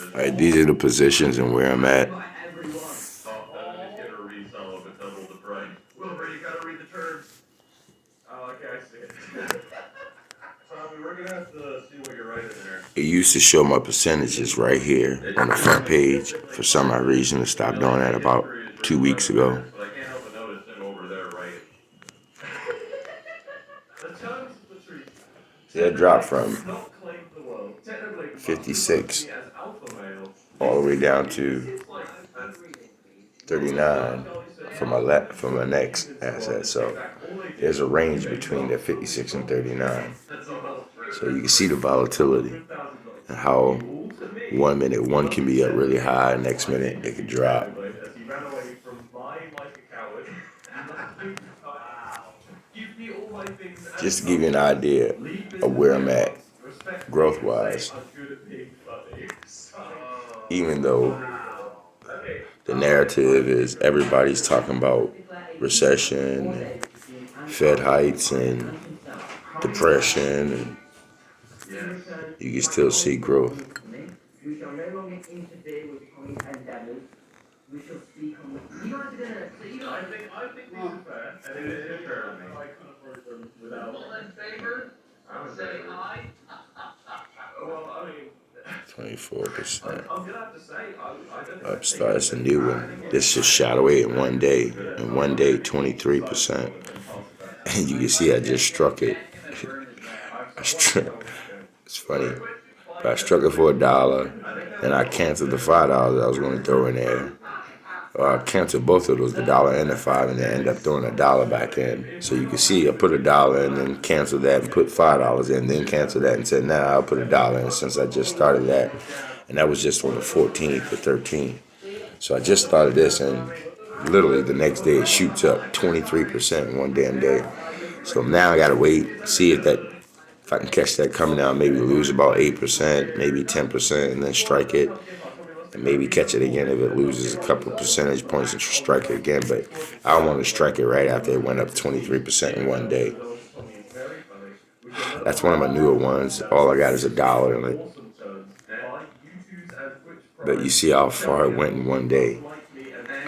All right, these are the positions and where I'm at. It used to show my percentages right here on the front page. For some odd reason, it stopped doing that about 2 weeks ago. See, it dropped from 56 all the way down to 39 for my next asset. So there's a range between that 56 and 39. So you can see the volatility and how 1 minute one can be up really high, next minute it could drop. Just to give you an idea of where I'm at growth wise, even though the narrative is everybody's talking about recession and Fed heights and depression, and you can still see growth. Well, 24%. Upstart, it's a new one. This just shot away in one day. In one day, 23%. And you can see I just struck it. It's funny. But I struck it for $1. Then I canceled the $5 I was going to throw in there. I canceled both of those, the dollar and the five, and then end up throwing $1 back in. So you can see I put $1 in, then canceled that and put $5 in, then canceled that and said, nah, I'll put $1 in since I just started that. And that was just on the 14th or 13th. So I just started this, and literally the next day it shoots up 23% in one damn day. So now I gotta wait, see if I can catch that coming down, maybe lose about 8%, maybe 10%, and then strike it. And maybe catch it again if it loses a couple percentage points and strike it again. But I don't want to strike it right after it went up 23% in one day. That's one of my newer ones. All I got is $1 in it. But you see how far it went in one day.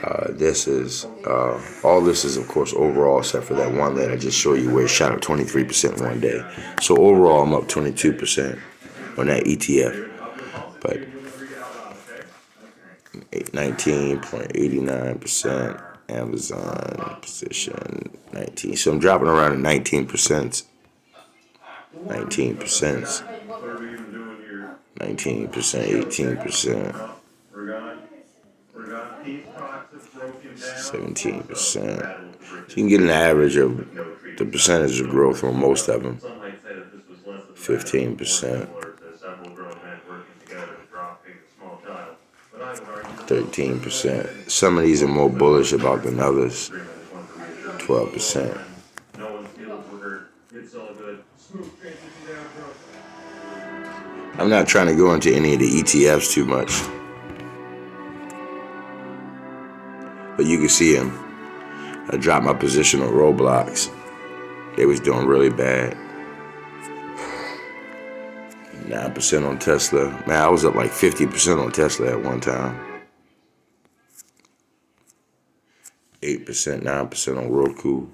All this is of course overall except for that one that I just showed you where it shot up 23% in one day. So overall I'm up 22% on that ETF. But 19.89%, Amazon position 19. So I'm dropping around at 19%, 19%, 19%, 18%, 17%. So you can get an average of the percentage of growth on most of them. 15%. 13%. Some of these are more bullish about than others. 12%. I'm not trying to go into any of the ETFs too much, but you can see them. I dropped my position on Roblox. They was doing really bad. 9% on Tesla. Man, I was up like 50% on Tesla at one time. 8%, 9% on Roku.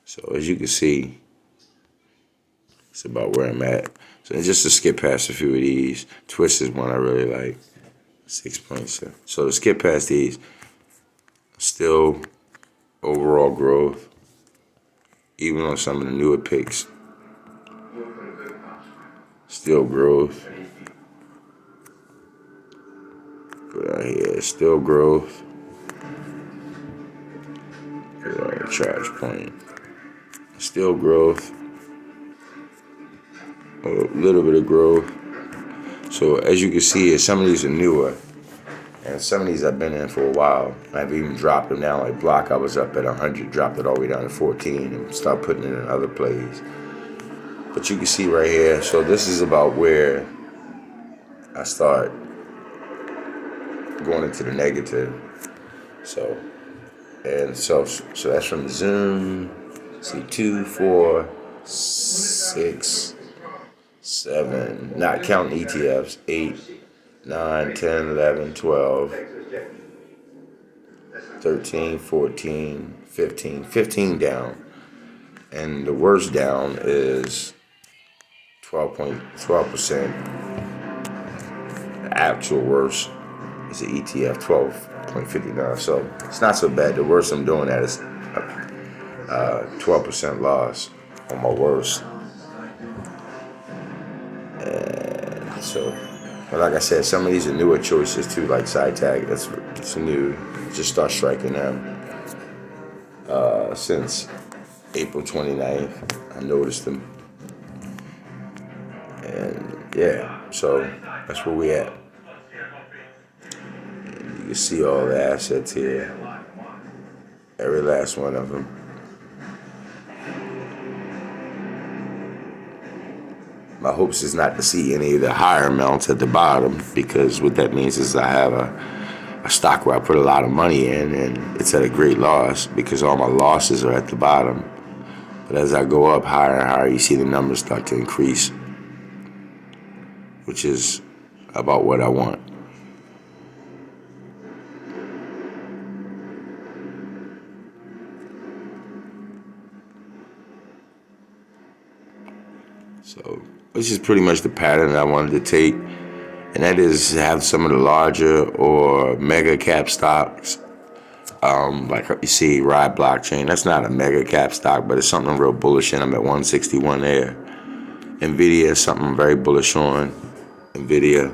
So as you can see, it's about where I'm at. So just to skip past a few of these, Twist is one I really like. 6.7. So to skip past these, still overall growth, even on some of the newer picks. Still growth. Right here, still growth. Charge point. Still growth. A little bit of growth. So as you can see, some of these are newer, and some of these I've been in for a while. I've even dropped them now. Like Block, I was up at 100, dropped it all the way down to 14, and start putting it in other plays. But you can see right here. So this is about where I start going into the negative. So that's from Zoom. see, 2, 4, 6, 7, not counting ETFs, 8, 9, 10, 11, 12, 13, 14, 15, 15 down. And the worst down is 12%. The actual worst is the ETF, 12.59. So it's not so bad. The worst I'm doing at is 12% loss on my worst. And so, but like I said, some of these are newer choices too, like side tag. It's new. Just start striking them. Since April 29th, I noticed them. And yeah, so that's where we at. You can see all the assets here, every last one of them. My hopes is not to see any of the higher amounts at the bottom, because what that means is I have a stock where I put a lot of money in and it's at a great loss because all my losses are at the bottom. But as I go up higher and higher, you see the numbers start to increase, which is about what I want. So this is pretty much the pattern that I wanted to take, and that is have some of the larger or mega cap stocks. Like you see, Ride Blockchain, that's not a mega cap stock, but it's something I'm real bullish in. I'm at 161 there. Nvidia is something I'm very bullish on. Nvidia.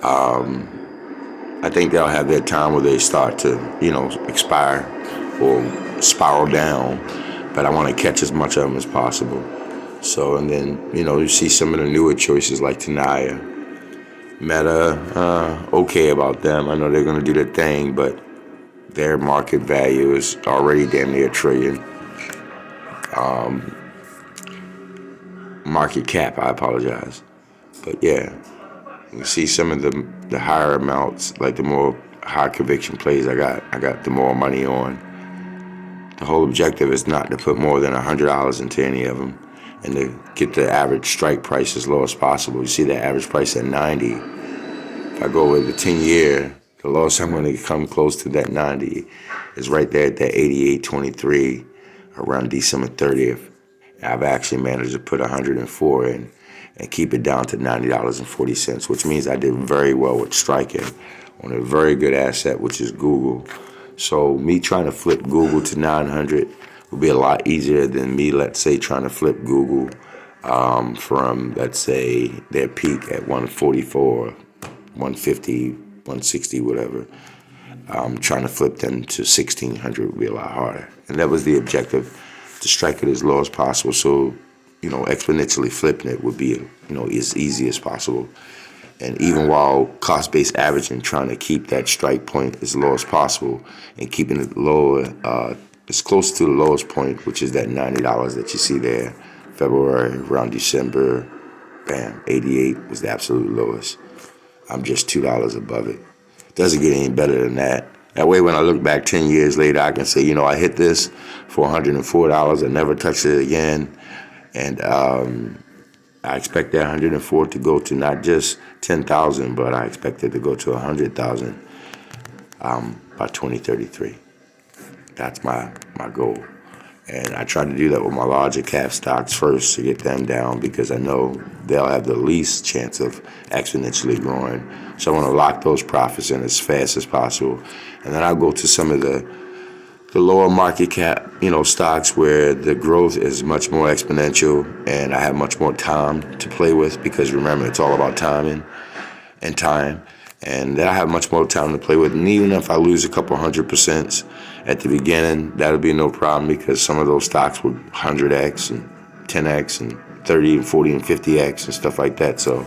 I think they'll have their time where they start to, expire or spiral down, but I want to catch as much of them as possible. So, and then, you see some of the newer choices like Tenaya, Meta, okay about them. I know they're going to do their thing, but their market value is already damn near $1 trillion. Market cap, I apologize. But yeah, you see some of the higher amounts, like the more high conviction plays I got the more money on. The whole objective is not to put more than $100 into any of them, and to get the average strike price as low as possible. You see the average price at 90. If I go with the 10-year, the lowest I'm going to come close to that 90 is right there at that 88.23 around December 30th. I've actually managed to put 104 in and keep it down to $90.40, which means I did very well with striking on a very good asset, which is Google. So me trying to flip Google to 900 would be a lot easier than me, let's say, trying to flip Google from, let's say, their peak at 144, 150, 160, whatever. Trying to flip them to 1600 would be a lot harder. And that was the objective, to strike it as low as possible. So, exponentially flipping it would be, as easy as possible. And even while cost-based averaging, trying to keep that strike point as low as possible and keeping it low, as close to the lowest point, which is that $90 that you see there, February, around December, bam, 88 was the absolute lowest. I'm just $2 above it. Doesn't get any better than that. That way, when I look back 10 years later, I can say, I hit this for $104. I never touched it again. And I expect that 104 to go to not just 10,000, but I expect it to go to 100,000 by 2033. That's my goal. And I try to do that with my larger cap stocks first to get them down, because I know they'll have the least chance of exponentially growing. So I want to lock those profits in as fast as possible. And then I'll go to some of the lower market cap, stocks where the growth is much more exponential and I have much more time to play with, because remember, it's all about timing and time. And I have much more time to play with. And even if I lose a couple 100% at the beginning, that'll be no problem, because some of those stocks were 100x and 10x and 30 and 40 and 50x and stuff like that. So